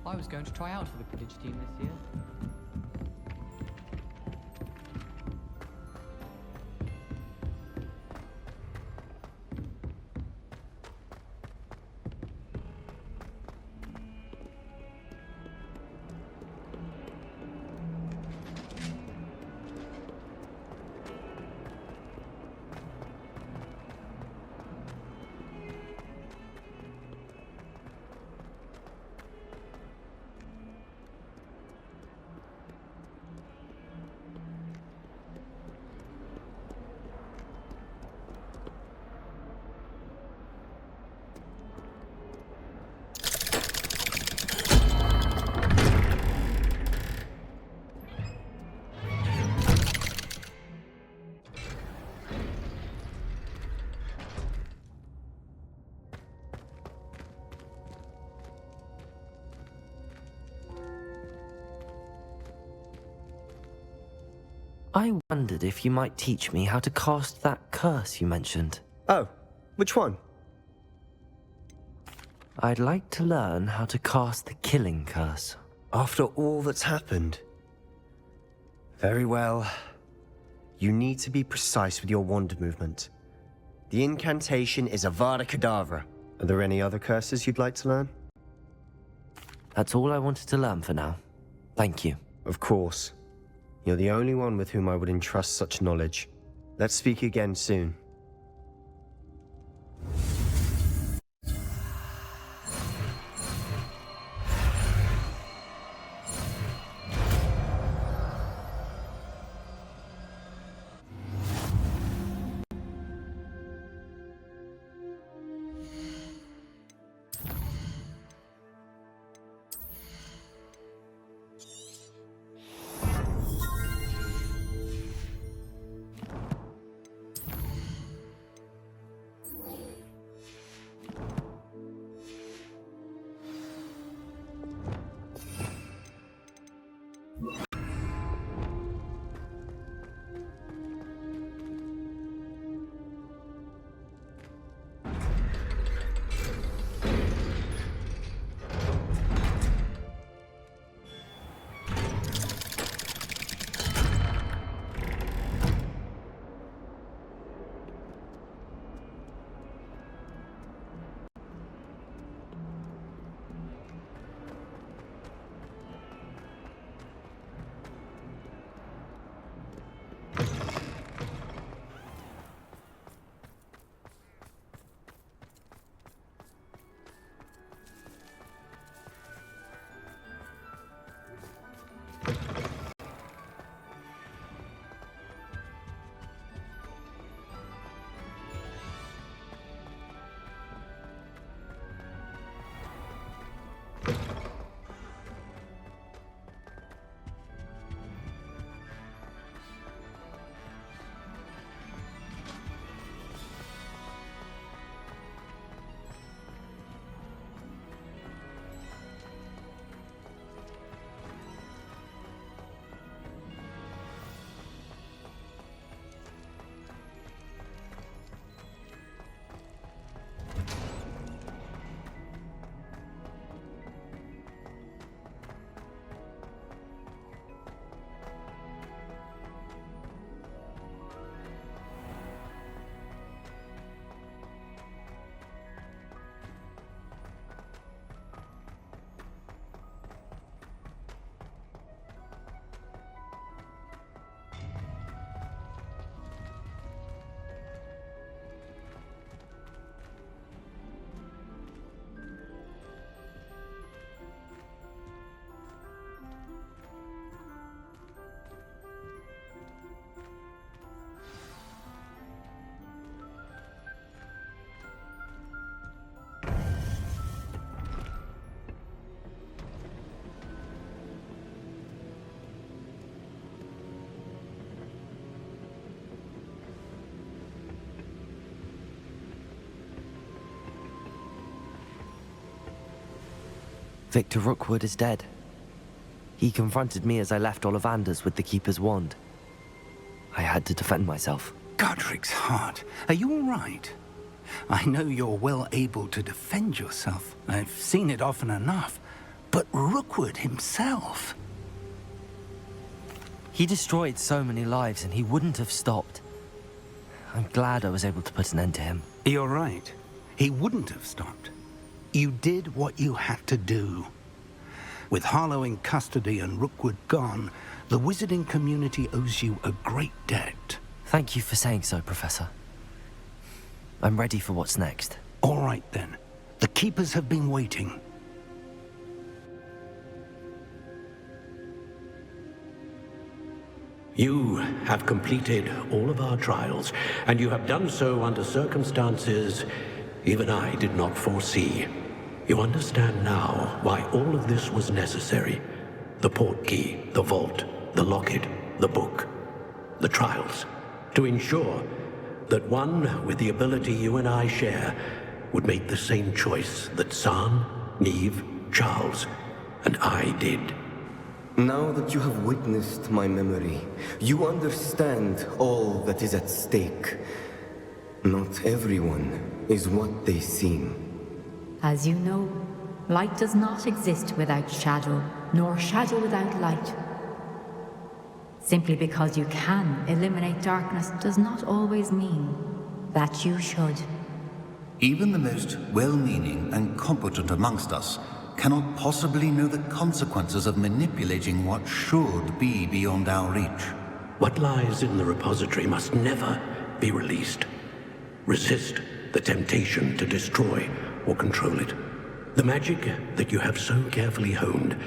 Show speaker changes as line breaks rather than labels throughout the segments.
I was going to try out for the Quidditch team this year.
I wondered if you might teach me how to cast that curse you mentioned.
Oh, which one?
I'd like to learn how to cast the killing curse.
After all that's happened? Very well. You need to be precise with your wand movement. The incantation is Avada Kedavra. Are there any other curses you'd like to learn?
That's all I wanted to learn for now. Thank you.
Of course. You're the only one with whom I would entrust such knowledge. Let's speak again soon.
Victor Rookwood is dead. He confronted me as I left Ollivander's with the Keeper's wand. I had to defend myself.
Godric's heart. Are you all right? I know you're well able to defend yourself. I've seen it often enough. But Rookwood himself...
He destroyed so many lives and he wouldn't have stopped. I'm glad I was able to put an end to him.
You're right. He wouldn't have stopped. You did what you had to do. With Harlow in custody and Rookwood gone, the wizarding community owes you a great debt.
Thank you for saying so, Professor. I'm ready for what's next.
All right, then. The Keepers have been waiting.
You have completed all of our trials, and you have done so under circumstances even I did not foresee. You understand now why all of this was necessary. The portkey, the vault, the locket, the book, the trials. To ensure that one with the ability you and I share would make the same choice that San, Neve, Charles, and I did.
Now that you have witnessed my memory, you understand all that is at stake. Not everyone is what they seem.
As you know, light does not exist without shadow, nor shadow without light. Simply because you can eliminate darkness does not always mean that you should.
Even the most well-meaning and competent amongst us cannot possibly know the consequences of manipulating what should be beyond our reach.
What lies in the repository must never be released. Resist the temptation to destroy or control it. The magic that you have so carefully honed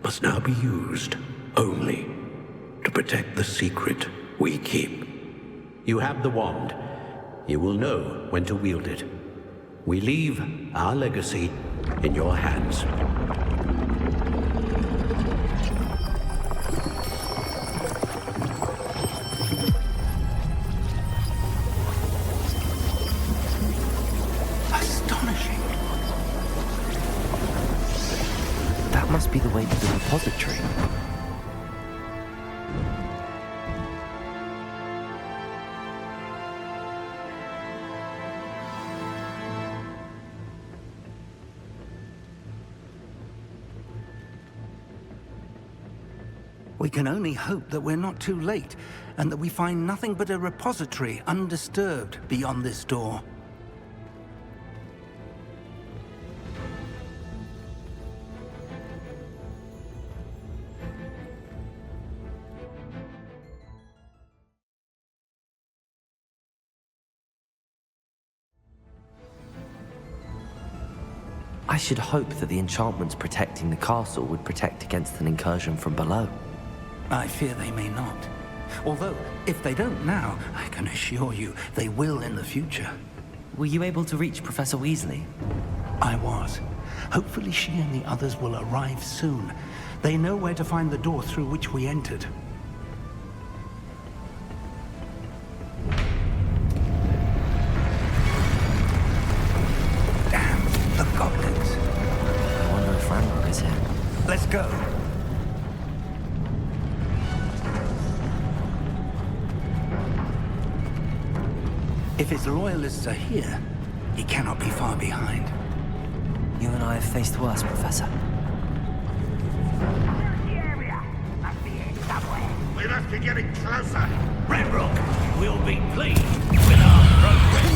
must now be used only to protect the secret we keep. You have the wand. You will know when to wield it. We leave our legacy in your hands.
Astonishing.
That must be the way to the repository.
We can only hope that we're not too late, and that we find nothing but a repository undisturbed beyond this door.
I should hope that the enchantments protecting the castle would protect against an incursion from below.
I fear they may not. Although, if they don't now, I can assure you they will in the future.
Were you able to reach Professor Weasley?
I was. Hopefully she and the others will arrive soon. They know where to find the door through which we entered. Damn, the goblins.
I wonder if Ranrok is here.
Let's go. If his loyalists are here, he cannot be far behind.
You and I have faced worse, Professor.
We must be getting closer.
Ranrok will be pleased with our progress.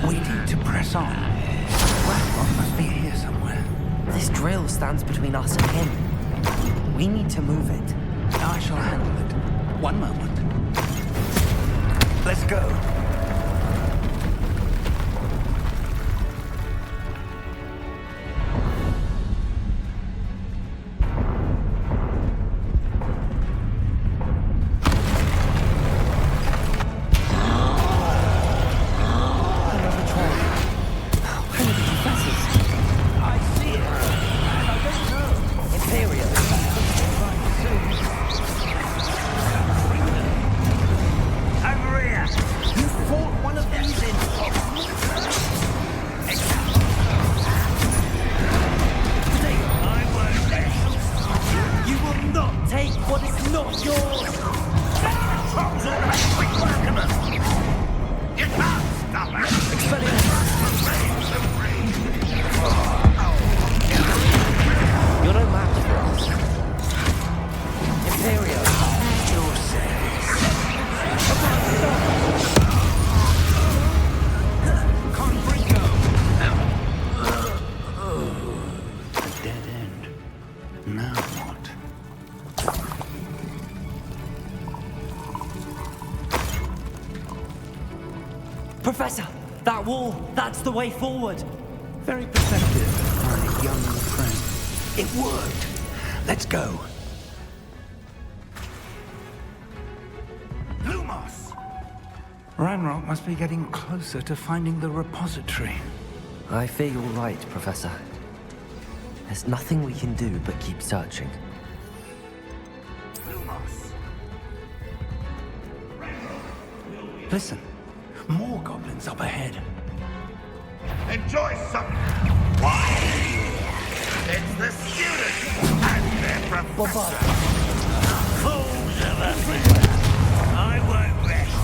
We need to press on. Ranrok must be here somewhere.
This drill stands between us and him. We need to move it.
I shall handle it. One moment. Let's go.
yours! Trolls automatically welcome us! You can't stop us!
You're no match for us. Imperial.
Dead end. Now what?
Professor, that wall, that's the way forward.
Very perceptive, my young friend. It worked. Let's go. Lumos! Ranrok must be getting closer to finding the repository.
I fear you're right, Professor. There's nothing we can do but keep searching.
Lumos! Listen, more goblins up ahead.
Enjoy something. Why? It's the students and their professor.
Fools are everywhere. I won't rest.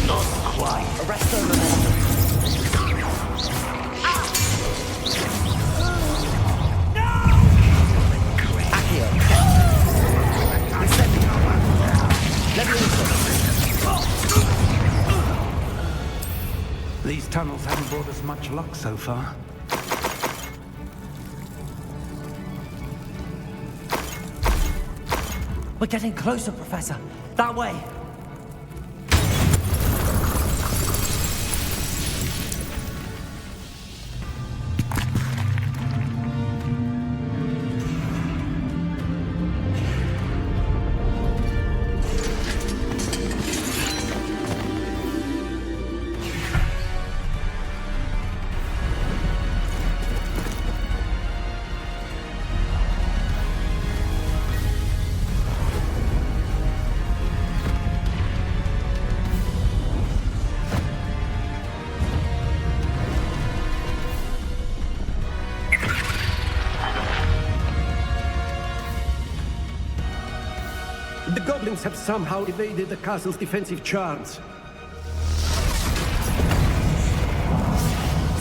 Not quite.
Arrest them, momentum. Accio. Incendio. Levioso.
These tunnels haven't brought us much luck so far.
We're getting closer, Professor. That way.
The goblins have somehow evaded the castle's defensive charms.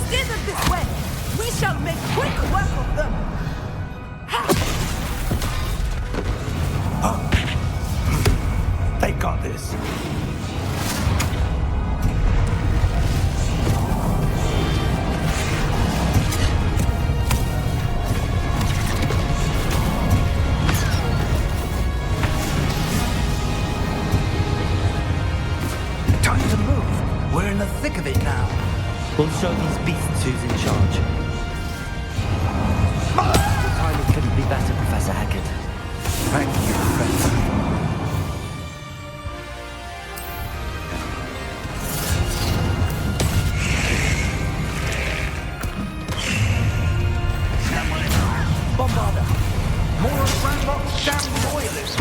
Steer them this way! We shall make quick work of them!
They got this.
Thick of it now. We'll show these beasts who's in charge. The timing couldn't be better, Professor Hackett.
Thank you, Professor.
Bombarder! More of Ranrok's damn royalists!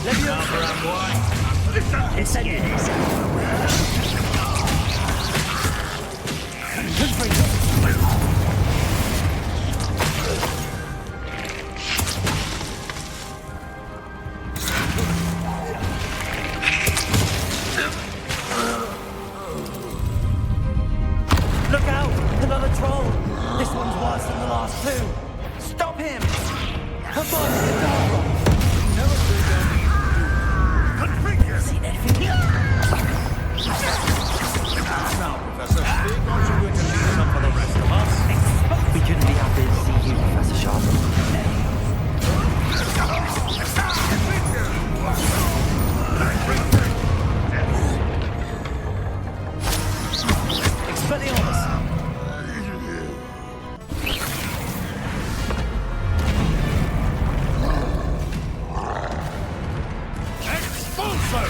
Leviosa! Incendiaries! Look out! Another troll! This one's worse than the last two! Stop him! Come on, Hiccups!
Configure!
Seen anything yet?
Now, Professor, aren't you going to leave some for the rest of us?
We couldn't be happy to see you, Professor Sharp. Expelliarmus!
Expulso!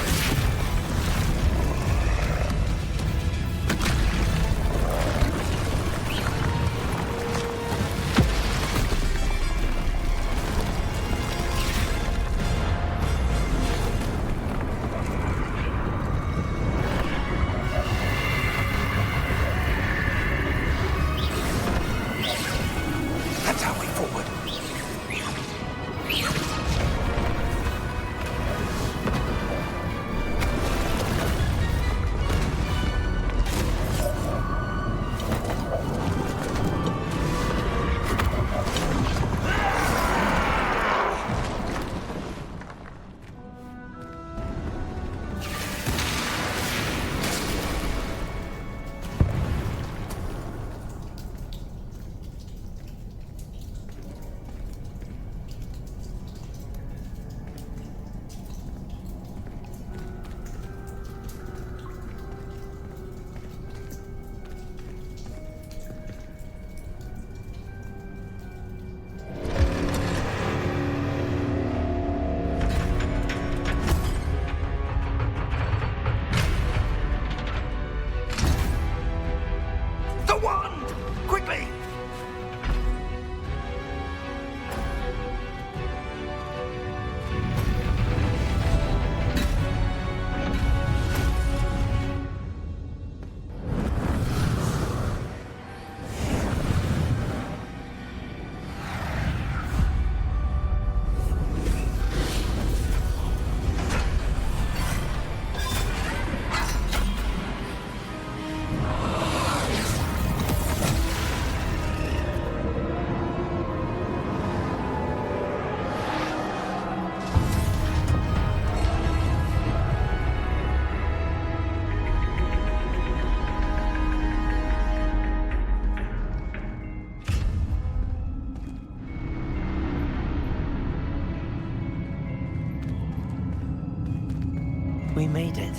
we made it.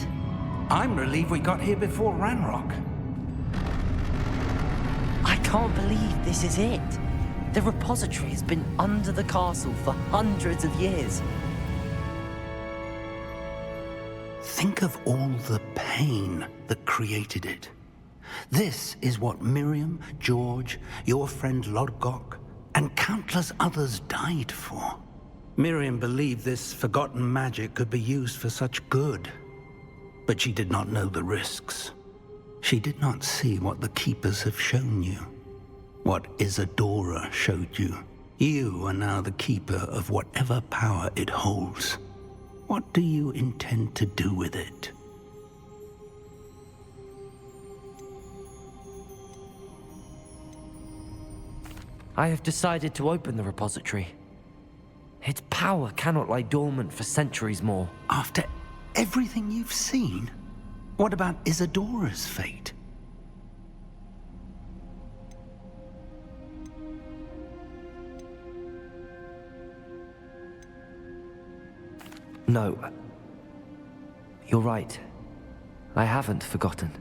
I'm relieved we got here before Ranrok.
I can't believe this is it. The repository has been under the castle for hundreds of years.
Think of all the pain that created it. This is what Miriam, George, your friend Lodgok, and countless others died for. Miriam believed this forgotten magic could be used for such good, but she did not know the risks. She did not see what the Keepers have shown you, what Isadora showed you. You are now the Keeper of whatever power it holds. What do you intend to do with it?
I have decided to open the repository. Its power cannot lie dormant for centuries more.
After everything you've seen, what about Isadora's fate?
No. You're right. I haven't forgotten.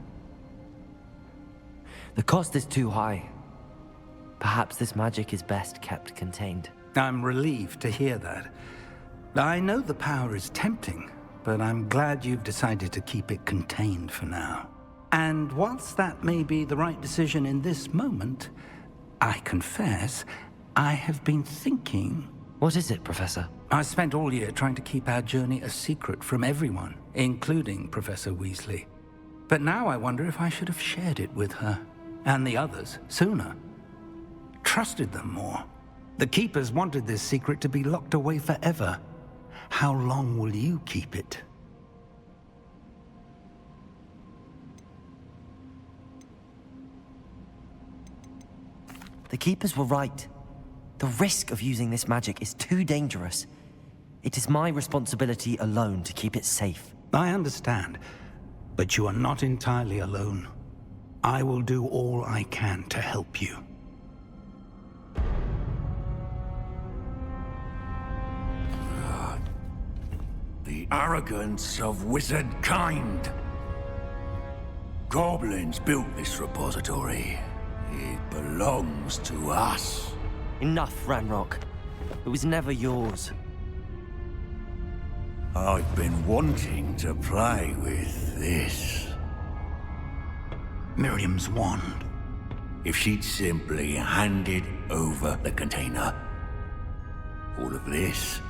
The cost is too high. Perhaps this magic is best kept contained.
I'm relieved to hear that. I know the power is tempting, but I'm glad you've decided to keep it contained for now. And whilst that may be the right decision in this moment, I confess, I have been thinking...
What is it, Professor?
I spent all year trying to keep our journey a secret from everyone, including Professor Weasley. But now I wonder if I should have shared it with her, and the others, sooner. Trusted them more. The Keepers wanted this secret to be locked away forever. How long will you keep it?
The Keepers were right. The risk of using this magic is too dangerous. It is my responsibility alone to keep it safe.
I understand, but you are not entirely alone. I will do all I can to help you.
The arrogance of wizard kind. Goblins built this repository. It belongs to us.
Enough, Ranrok. It was never yours.
I've been wanting to play with this.
Miriam's wand.
If she'd simply handed over the container, all of this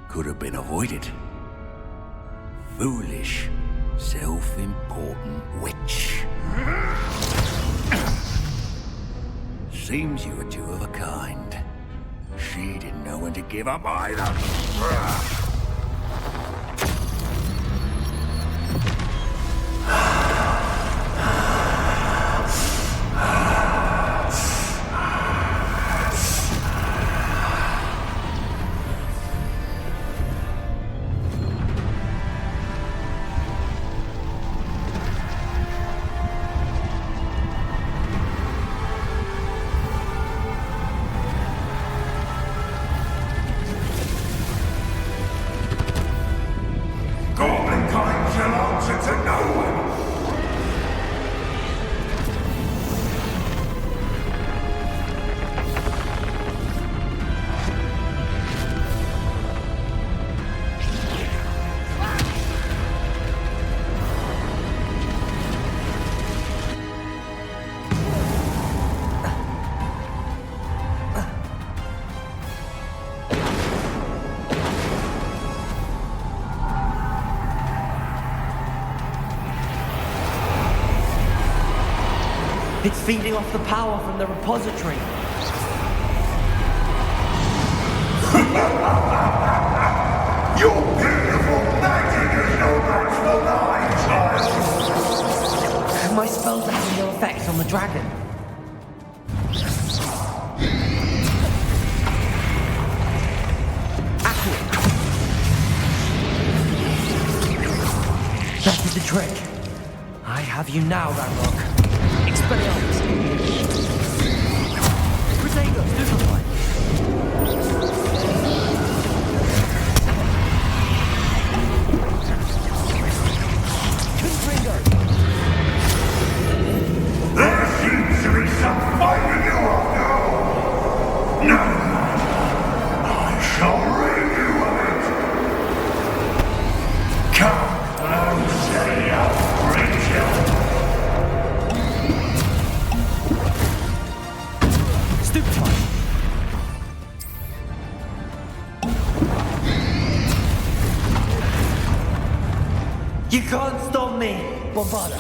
could have been avoided. Foolish, self-important witch. Seems you were two of a kind. She didn't know when to give up either.
It's feeding off the power from the repository.
Your beautiful magic is no match for mine, child!
My spells are having no effect on the dragon. Accurate. That did the trick. I have you now, Ranrok. Expelliarmus! Protego, stupefy! You can't stop me, Bombarda.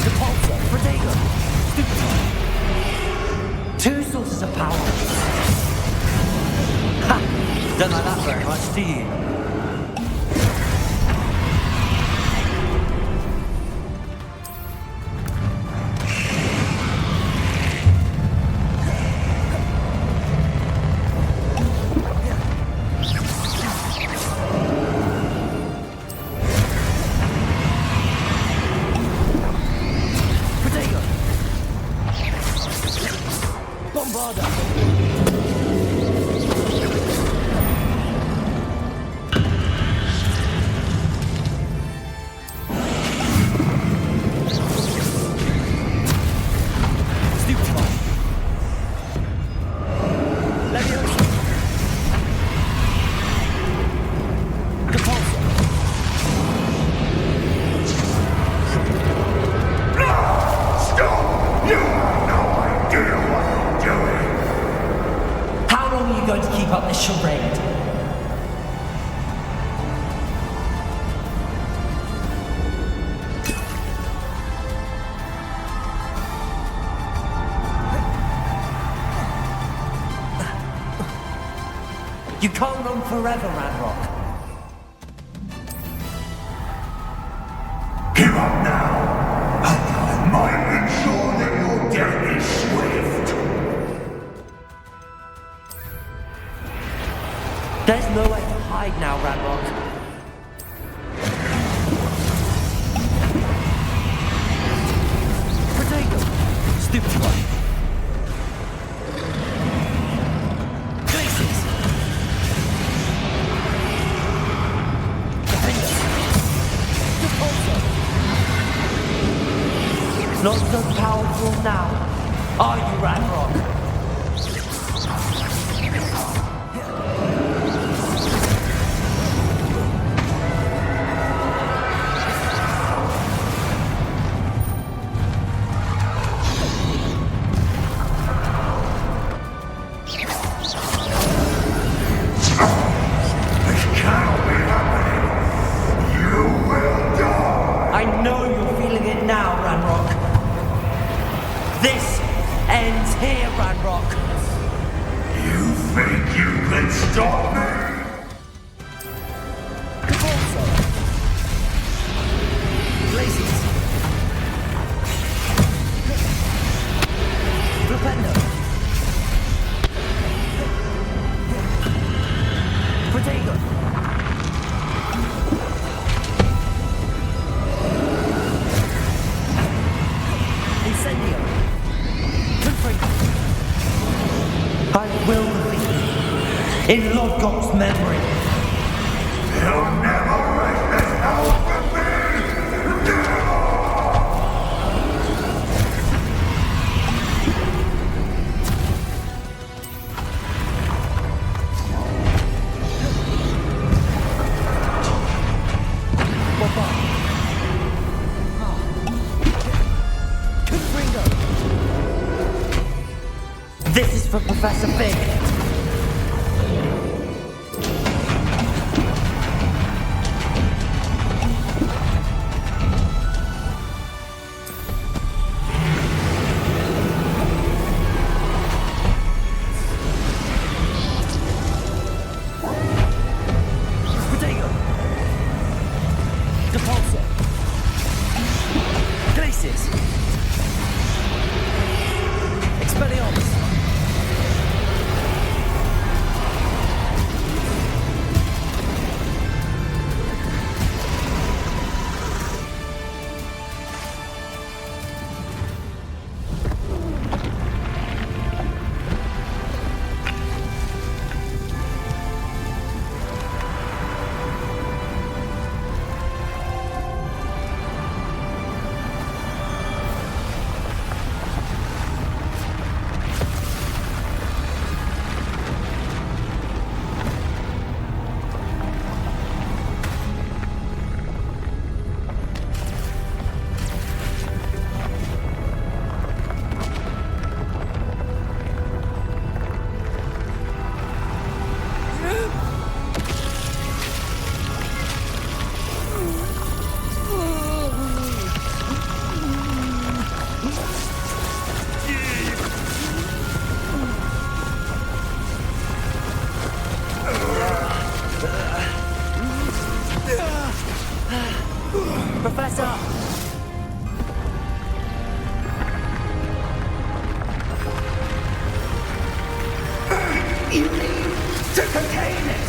Repulsor, Protego, Stupefy. Two sources of power. Ha! Don't like that very much, do you? You can't run forever, Ranrok.
Give up now, and I might ensure that your death is swift.
There's no way to hide now, Ranrok. Protego! Stupid one. Glaciers! Defender! Repulsor! Not so powerful now, are you, Ranrok? In Lodgok's memory.
They'll never write this out from me!
This is for Professor Fig. Professor!
You need to contain it!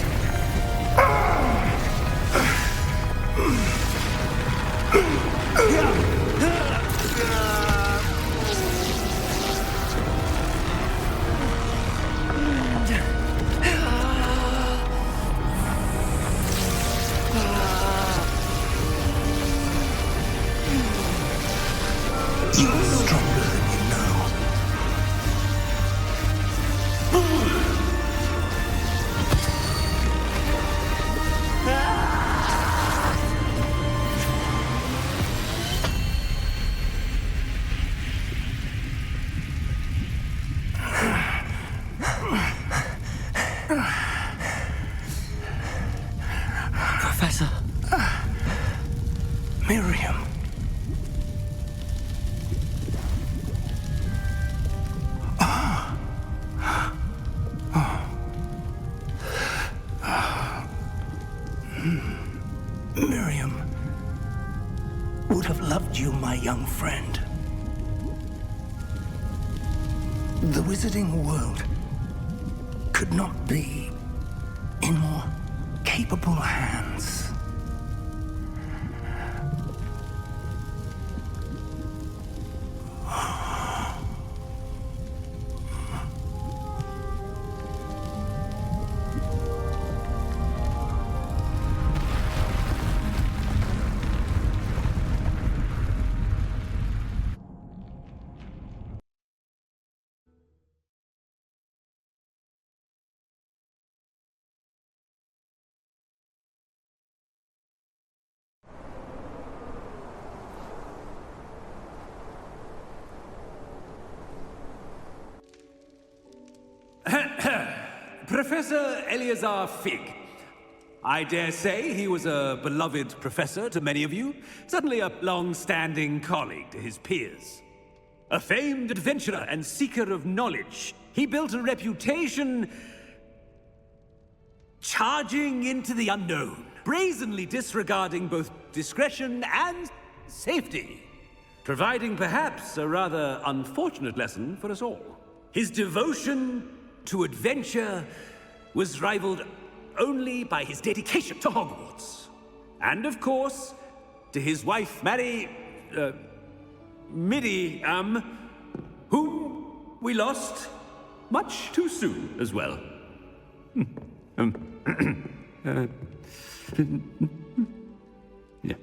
You're stronger than you know.
Professor.
Miriam. Miriam would have loved you, my young friend. The wizarding world could not be in more capable hands.
Professor Eleazar Fig. I dare say he was a beloved professor to many of you, certainly a long-standing colleague to his peers. A famed adventurer and seeker of knowledge, he built a reputation charging into the unknown, brazenly disregarding both discretion and safety, providing perhaps a rather unfortunate lesson for us all. His devotion to adventure was rivaled only by his dedication to Hogwarts. And of course, to his wife, Middy, whom we lost much too soon as well. Yeah.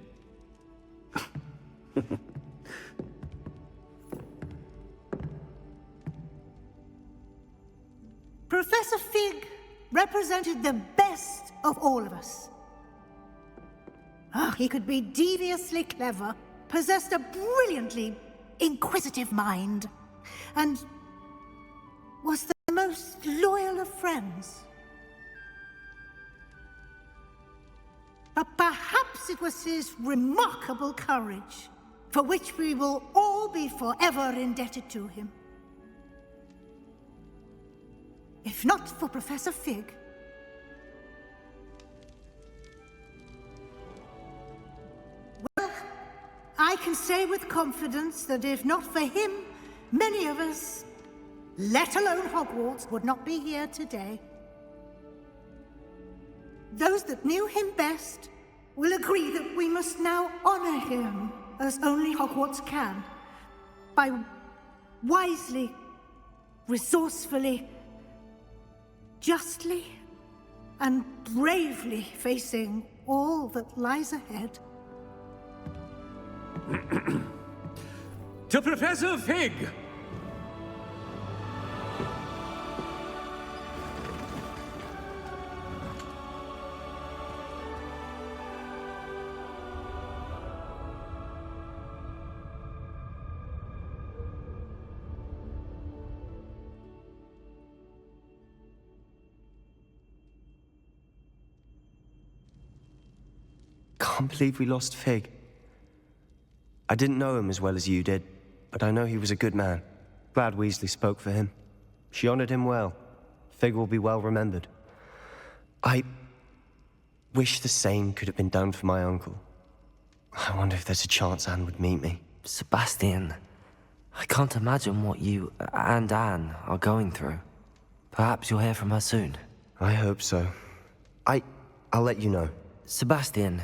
Professor Fig represented the best of all of us. He could be deviously clever, possessed a brilliantly inquisitive mind, and was the most loyal of friends. But perhaps it was his remarkable courage, for which we will all be forever indebted to him. If not for Professor Fig, well, I can say with confidence that if not for him, many of us, let alone Hogwarts, would not be here today. Those that knew him best will agree that we must now honor him as only Hogwarts can, by wisely, resourcefully, justly and bravely facing all that lies ahead.
To Professor Fig!
Can't believe we lost Fig. I didn't know him as well as you did, but I know he was a good man. Glad Weasley spoke for him. She honored him well. Fig will be well remembered. I wish the same could have been done for my uncle. I wonder if there's a chance Anne would meet me.
Sebastian, I can't imagine what you and Anne are going through. Perhaps you'll hear from her soon.
I hope so. I'll let you know.
Sebastian,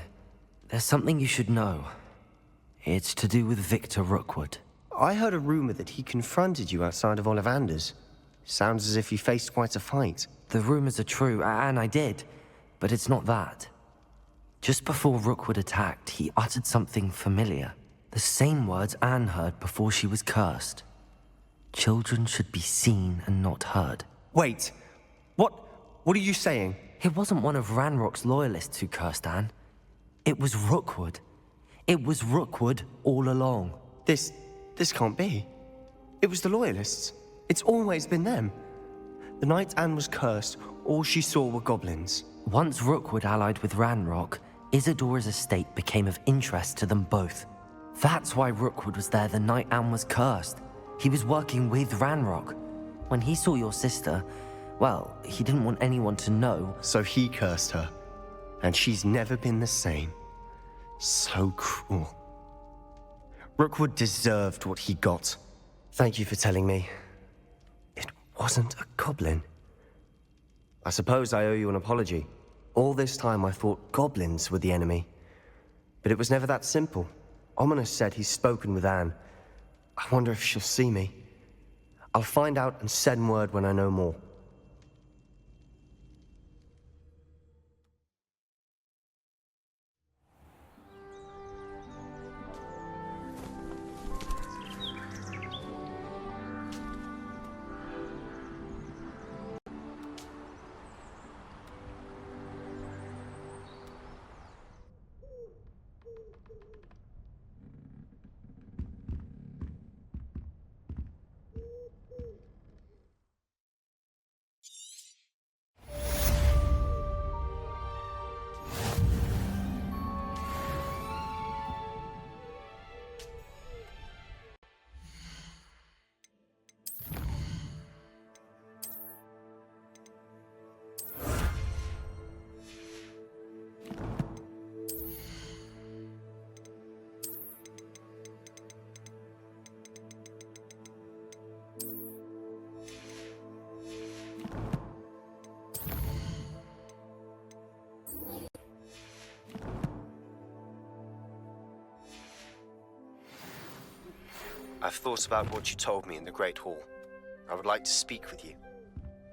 there's something you should know. It's to do with Victor Rookwood.
I heard a rumor that he confronted you outside of Olivander's. Sounds as if you faced quite a fight.
The rumors are true, and I did, but it's not that. Just before Rookwood attacked, he uttered something familiar. The same words Anne heard before she was cursed. Children should be seen and not heard.
Wait, what are you saying?
It wasn't one of Ranrock's loyalists who cursed Anne. It was Rookwood. It was Rookwood all along.
This can't be. It was the loyalists. It's always been them. The night Anne was cursed, all she saw were goblins.
Once Rookwood allied with Ranrock, Isadora's estate became of interest to them both. That's why Rookwood was there the night Anne was cursed. He was working with Ranrock. When he saw your sister, well, he didn't want anyone to know.
So he cursed her. And she's never been the same. So cruel. Rookwood deserved what he got. Thank you for telling me. It wasn't a goblin. I suppose I owe you an apology. All this time I thought goblins were the enemy. But it was never that simple. Ominous said he's spoken with Anne. I wonder if she'll see me. I'll find out and send word when I know more. I've thought about what you told me in the Great Hall. I would like to speak with you.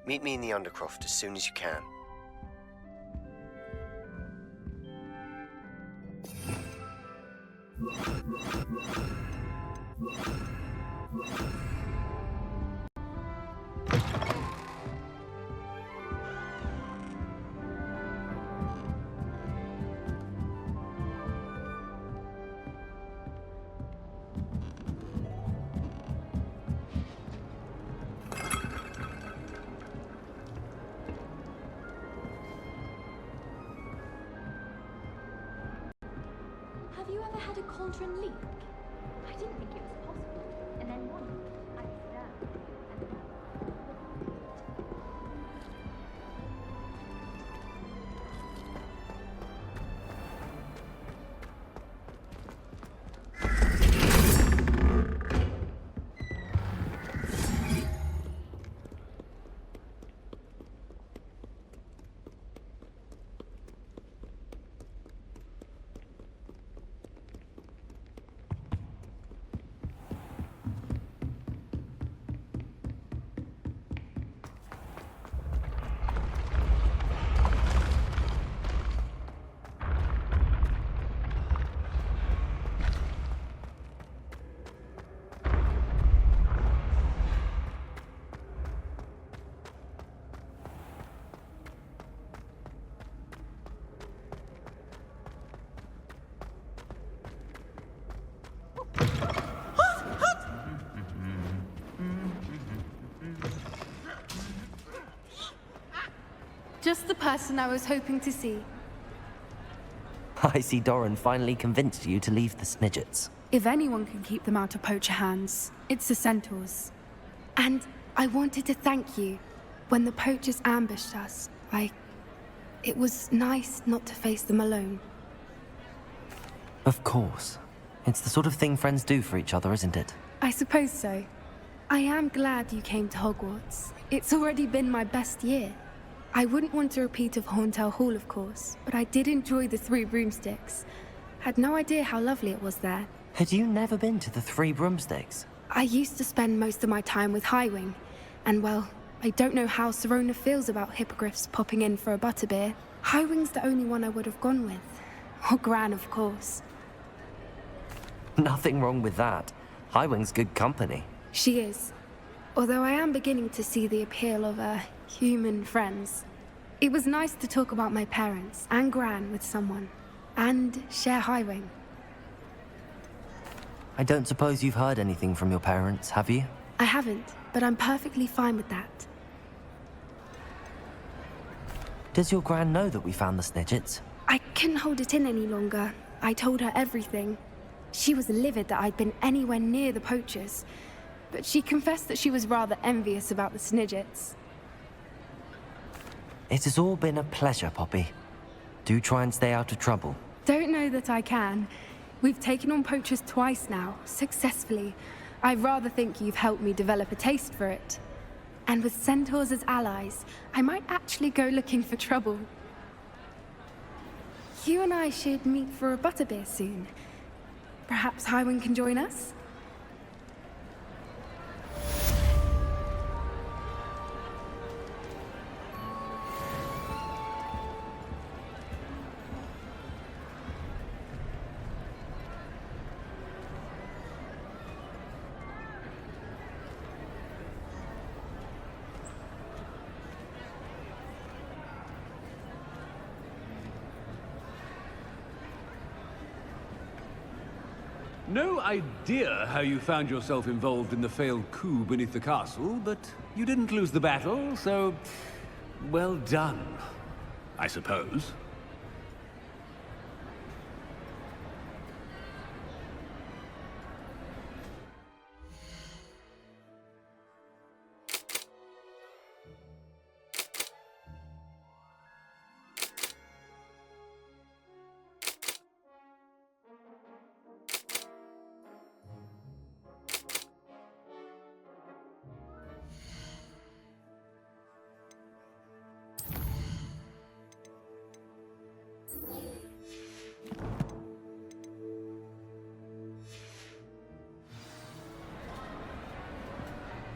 Meet me in the Undercroft as soon as you can.
Have you ever had a cauldron leak? I didn't think it was possible. And then one I was down.
Just the person I was hoping to see.
I see Doran finally convinced you to leave the Snidgets.
If anyone can keep them out of poacher hands, it's the Centaurs. And I wanted to thank you. When the poachers ambushed us, it was nice not to face them alone.
Of course. It's the sort of thing friends do for each other, isn't it?
I suppose so. I am glad you came to Hogwarts. It's already been my best year. I wouldn't want a repeat of Hauntel Hall, of course, but I did enjoy the Three Broomsticks. Had no idea how lovely it was there.
Had you never been to the Three Broomsticks?
I used to spend most of my time with Highwing, and well, I don't know how Serona feels about hippogriffs popping in for a butterbeer. Highwing's the only one I would have gone with. Or Gran, of course.
Nothing wrong with that. Highwing's good company.
She is. Although I am beginning to see the appeal of, human friends. It was nice to talk about my parents and Gran with someone. And share Highwing.
I don't suppose you've heard anything from your parents, have you?
I haven't, but I'm perfectly fine with that.
Does your Gran know that we found the Snidgets?
I couldn't hold it in any longer. I told her everything. She was livid that I'd been anywhere near the poachers, but she confessed that she was rather envious about the Snidgets.
It has all been a pleasure, Poppy. Do try and stay out of trouble.
Don't know that I can. We've taken on poachers twice now, successfully. I rather think you've helped me develop a taste for it. And with centaurs as allies, I might actually go looking for trouble. You and I should meet for a butterbeer soon. Perhaps Highwing can join us?
No idea how you found yourself involved in the failed coup beneath the castle, but you didn't lose the battle, so well done, I suppose.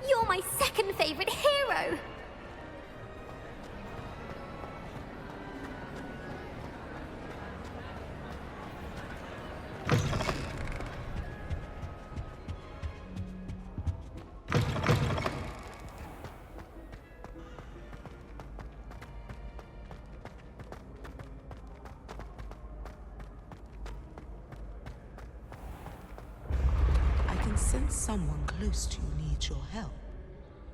You're my second favorite hero!
I can sense someone close to you needs your help.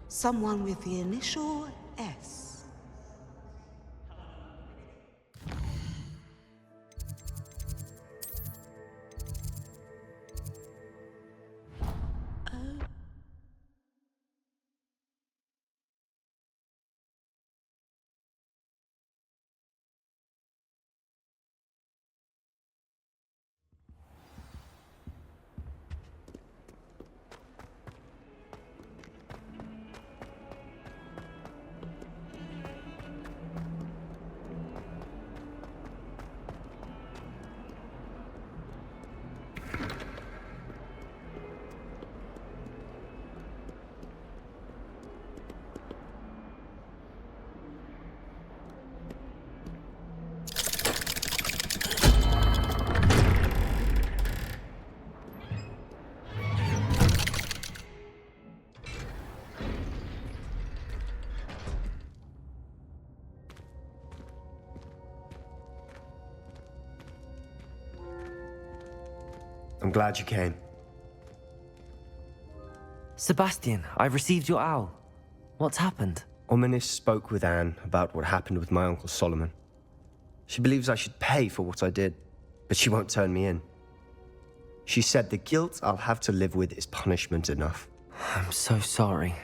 Someone with the initial S.
I'm glad you came.
Sebastian, I've received your owl. What's happened?
Ominis spoke with Anne about what happened with my Uncle Solomon. She believes I should pay for what I did, but she won't turn me in. She said the guilt I'll have to live with is punishment enough.
I'm so sorry.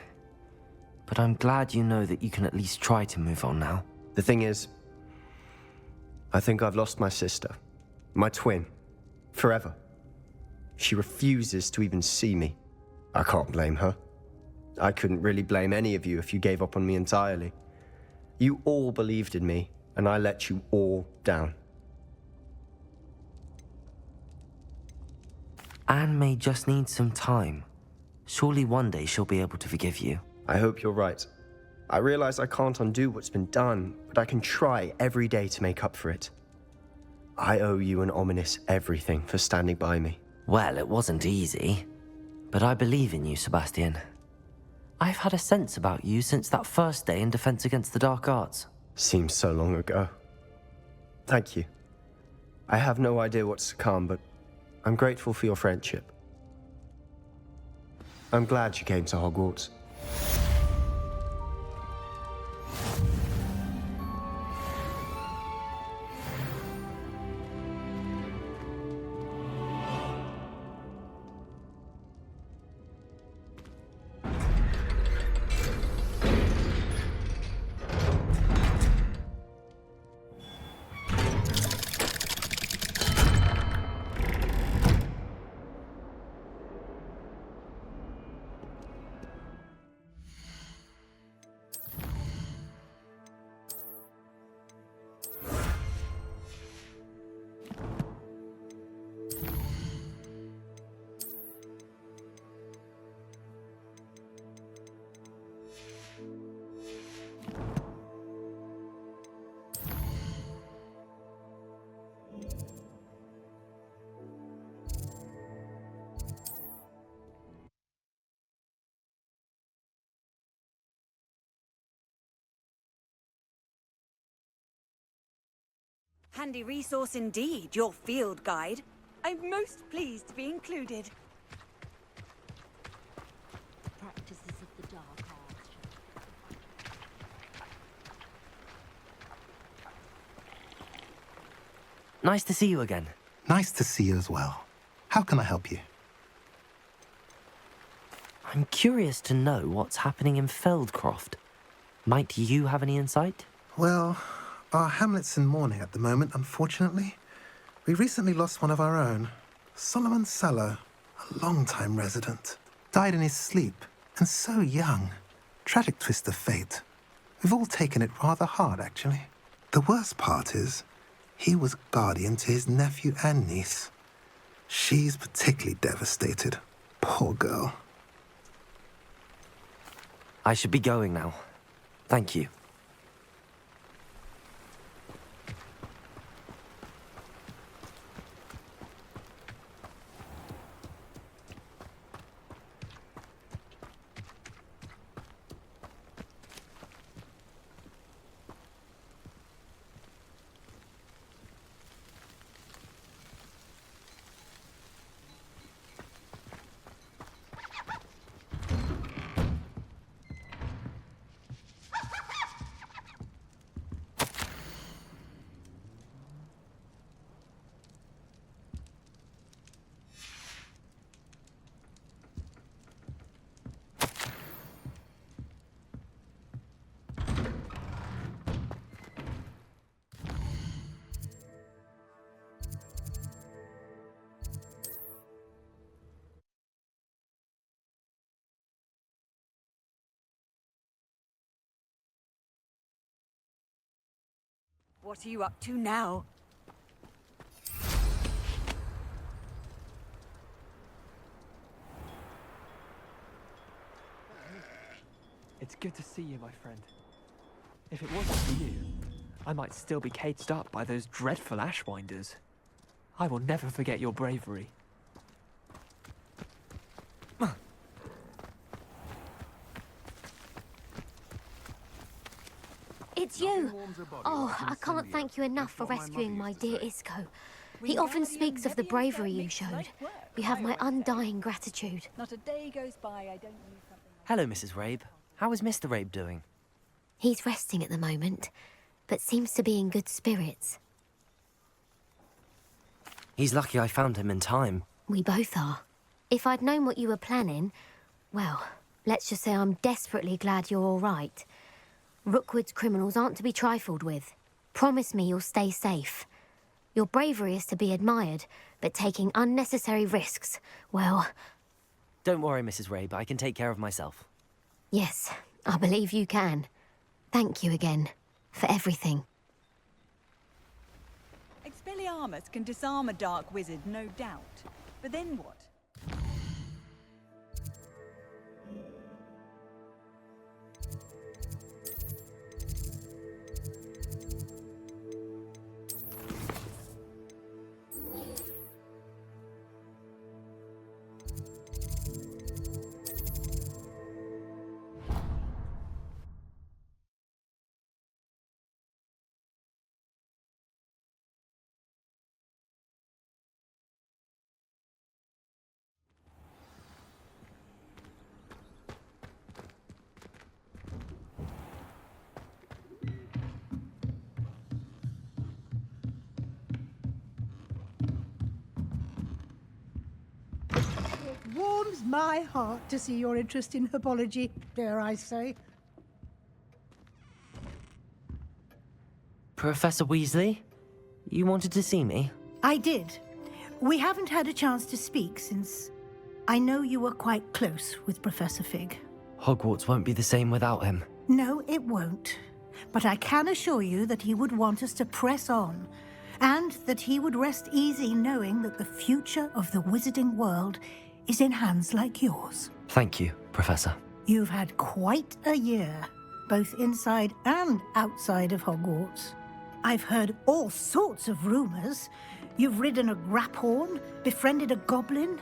But I'm glad you know that you can at least try to move on now.
The thing is, I think I've lost my sister, my twin, Forever. She refuses to even see me. I can't blame her. I couldn't really blame any of you if you gave up on me entirely. You all believed in me, and I let you all down.
Anne may just need some time. Surely one day she'll be able to forgive you.
I hope you're right. I realize I can't undo what's been done, but I can try every day to make up for it. I owe you and Ominous everything for standing by me.
Well, it wasn't easy, but I believe in you, Sebastian. I've had a sense about you since that first day in Defense Against the Dark Arts.
Seems so long ago. Thank you. I have no idea what's to come, but I'm grateful for your friendship. I'm glad you came to Hogwarts.
Handy resource indeed, your field guide. I'm most pleased to be included.
Practices of the dark arts.
Nice to see you again.
Nice to see you as well. How can I help you?
I'm curious to know what's happening in Feldcroft. Might you have any insight?
Well, our hamlet's in mourning at the moment, unfortunately. We recently lost one of our own. Solomon Sallow, a long-time resident. Died in his sleep, and so young. Tragic twist of fate. We've all taken it rather hard, actually. The worst part is, he was guardian to his nephew and niece. She's particularly devastated. Poor girl.
I should be going now. Thank you.
What are you up to now?
It's good to see you, my friend. If it wasn't for you, I might still be caged up by those dreadful Ashwinders. I will never forget your bravery.
It's you! Oh, I can't thank you enough for rescuing my dear Isco. He often speaks of the bravery you showed. You have my undying gratitude.
Not a day goes by I don't use something.
Hello, Mrs. Rabe. How is Mr. Rabe doing?
He's resting at the moment, but seems to be in good spirits.
He's lucky I found him in time.
We both are. If I'd known what you were planning, well, let's just say I'm desperately glad you're all right. Rookwood's criminals aren't to be trifled with. Promise me you'll stay safe. Your bravery is to be admired, But taking unnecessary risks, well...
Don't worry, Mrs. Rabe. I can take care of myself.
Yes, I believe you can. Thank you again for everything.
Expelliarmus can disarm a dark wizard, no doubt. But then what?
It warms my heart to see your interest in herbology, dare I say.
Professor Weasley? You wanted to see me?
I did. We haven't had a chance to speak since I know you were quite close with Professor Fig.
Hogwarts won't be the same without him.
No, it won't. But I can assure you that he would want us to press on, and that he would rest easy knowing that the future of the wizarding world is in hands like yours.
Thank you, Professor.
You've had quite a year, both inside and outside of Hogwarts. I've heard all sorts of rumors. You've ridden a graphorn, befriended a goblin,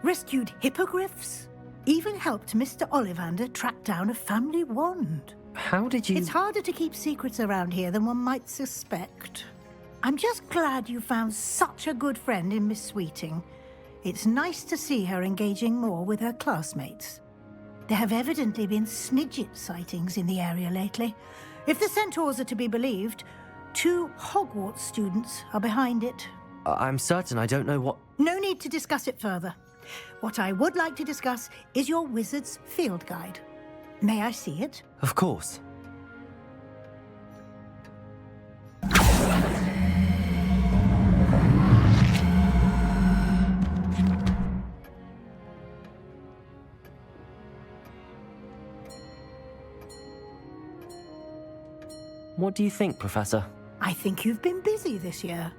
rescued hippogriffs, even helped Mr. Olivander track down a family wand.
How did you...
It's harder to keep secrets around here than one might suspect. I'm just glad you found such a good friend in Miss Sweeting. It's nice to see her engaging more with her classmates. There have evidently been Snidget sightings in the area lately. If the centaurs are to be believed, 2 Hogwarts students are behind it.
I'm certain I don't know what...
No need to discuss it further. What I would like to discuss is your wizard's field guide. May I see it?
Of course. What do you think, Professor?
I think you've been busy this year.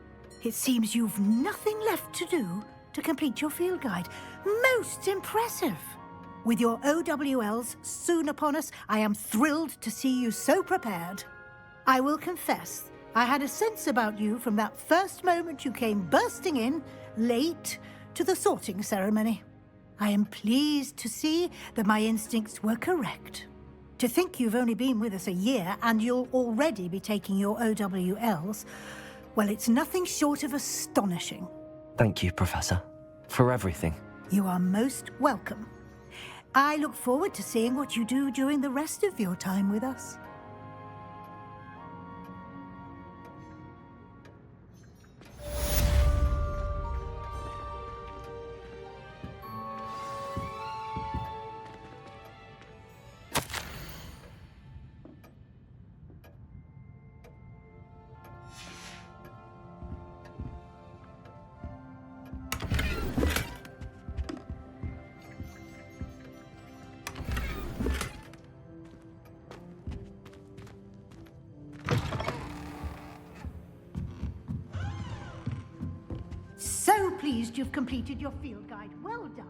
It seems you've nothing left to do to complete your field guide. Most impressive. With your OWLs soon upon us, I am thrilled to see you so prepared. I will confess, I had a sense about you from that first moment you came bursting in, late, to the sorting ceremony. I am pleased to see that my instincts were correct. To think you've only been with us a year and you'll already be taking your OWLs, well, it's nothing short of astonishing.
Thank you, Professor, for everything.
You are most welcome. I look forward to seeing what you do during the rest of your time with us. So pleased you've completed your field guide. Well done.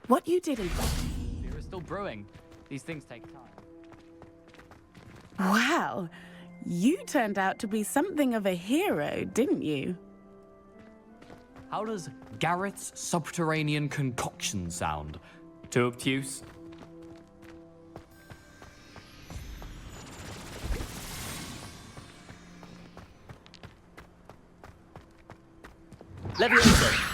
What you did in...
Beer is still brewing. These things take time.
Wow. You turned out to be something of a hero, didn't you?
How does Garrett's subterranean concoction sound? Too obtuse?
Leviosa!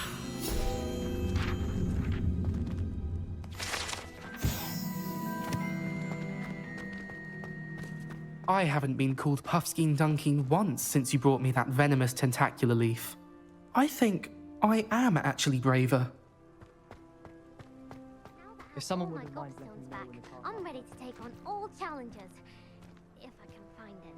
I haven't been called Puffskein Dunking once since you brought me that venomous tentacular leaf. I think I am actually braver.
If someone
All my
wouldn't mind
gobstones
letting me
back,
know when the time
I'm ready to take on all challenges. If I can find any.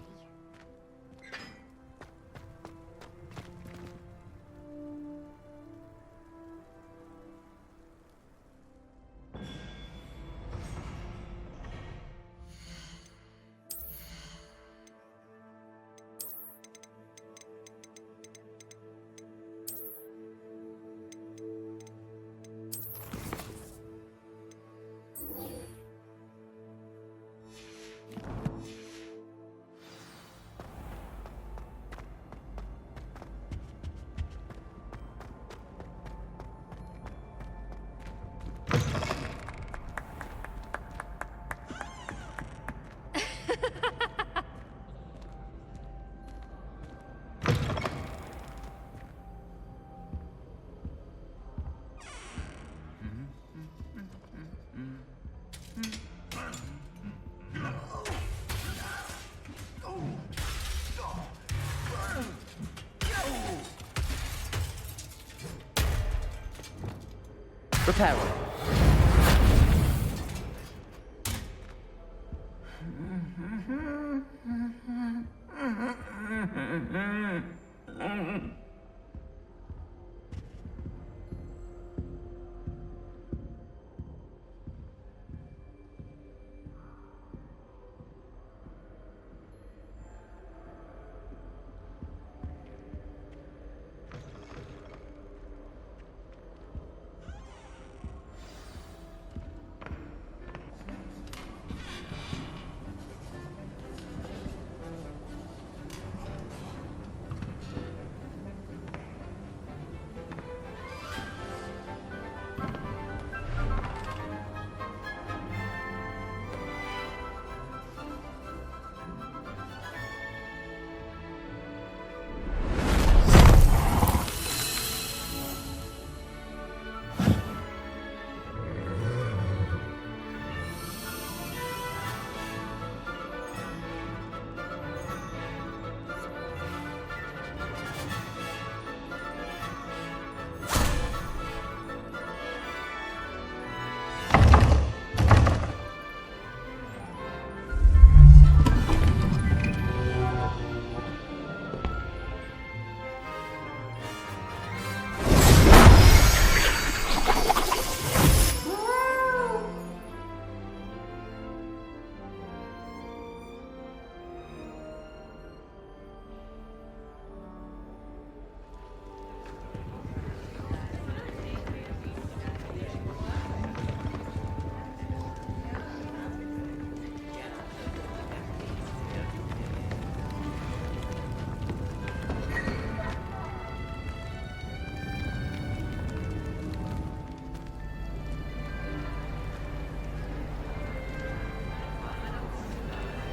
Repair one.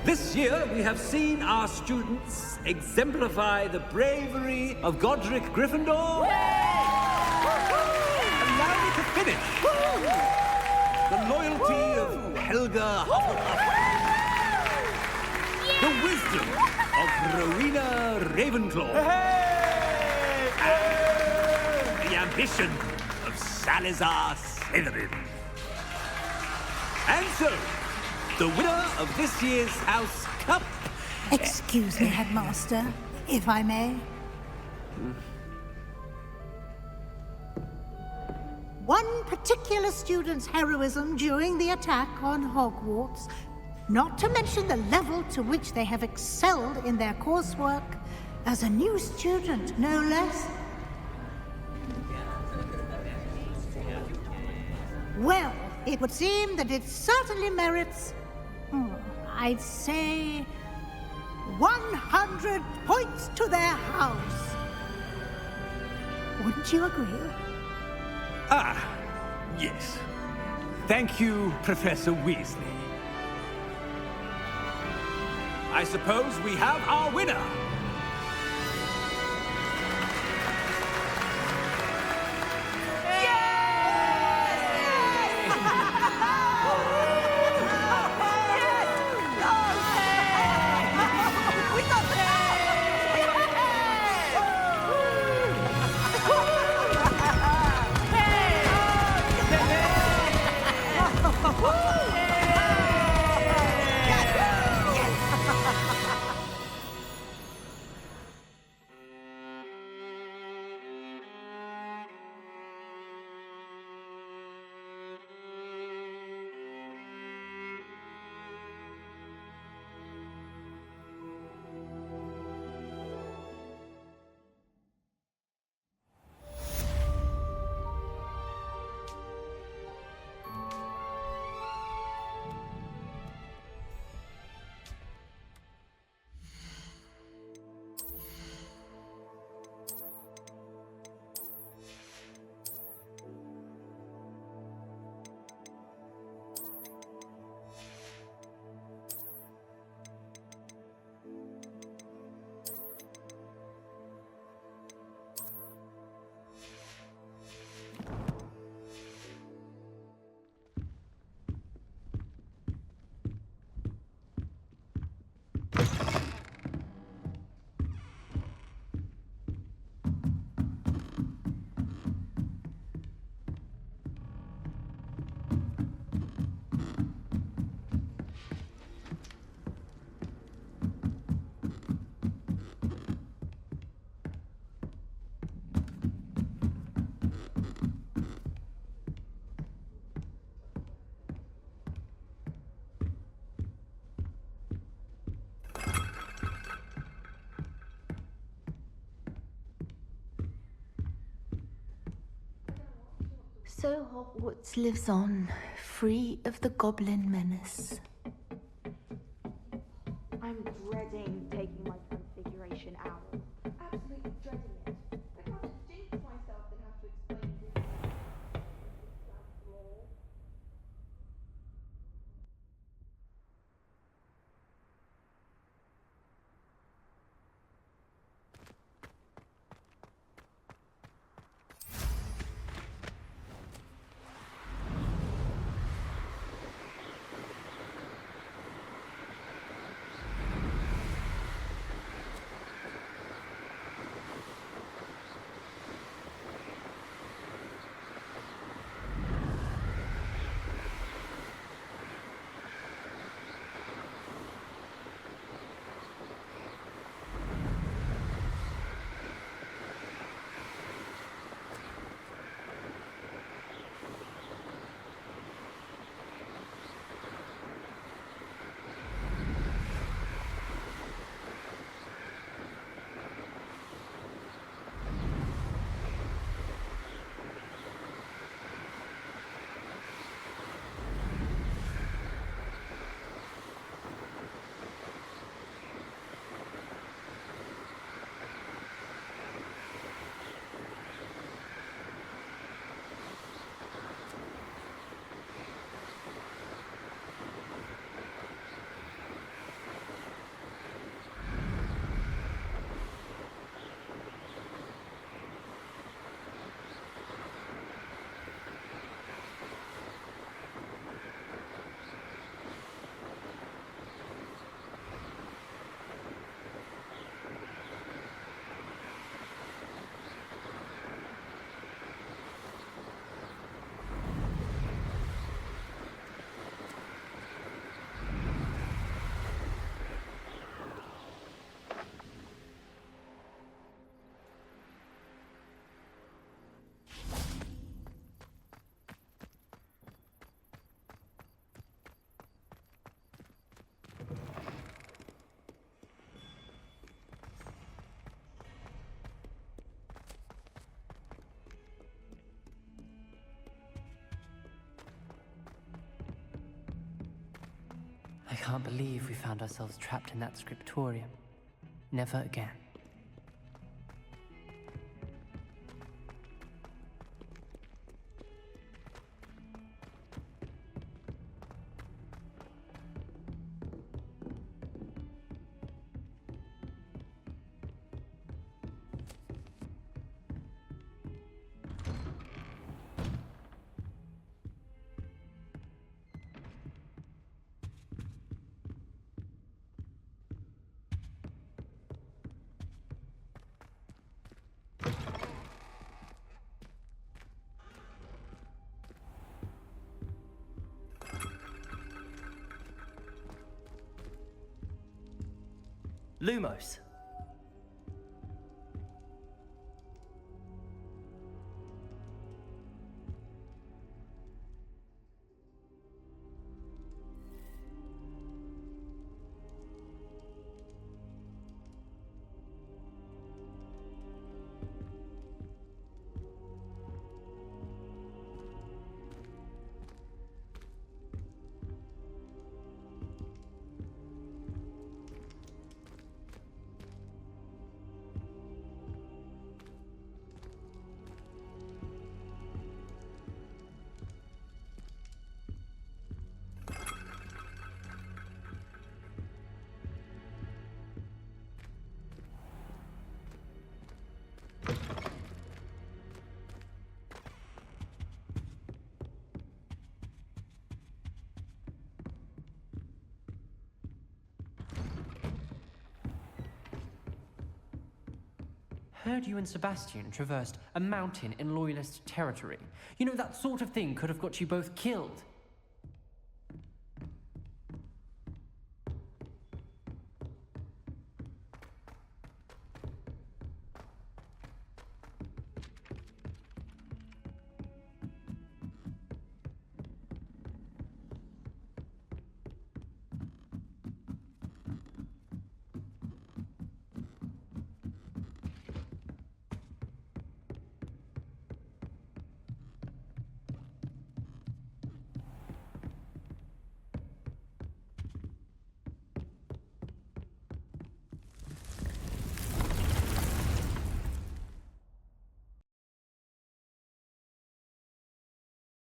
This year, we have seen our students exemplify the bravery of Godric Gryffindor. Allow me to finish. The loyalty of Helga Hufflepuff. The wisdom of Rowena Ravenclaw. And the ambition of Salazar Slytherin. And so, the winner of this year's House Cup...
Excuse me, Headmaster, if I may. One particular student's heroism during the attack on Hogwarts, not to mention the level to which they have excelled in their coursework, as a new student, no less. Well, it would seem that it certainly merits... I'd say 100 points to their house. Wouldn't you agree?
Ah, yes. Thank you, Professor Weasley. I suppose we have our winner.
So Hogwarts lives on, free of the goblin menace.
I'm dreading taking my transfiguration out. Absolutely dreading it. I can't jinx myself and have to explain this.
I can't believe we found ourselves trapped in that scriptorium. Never again.
Lumos.
Heard you and Sebastian traversed a mountain in Loyalist territory. You know, that sort of thing could have got you both killed.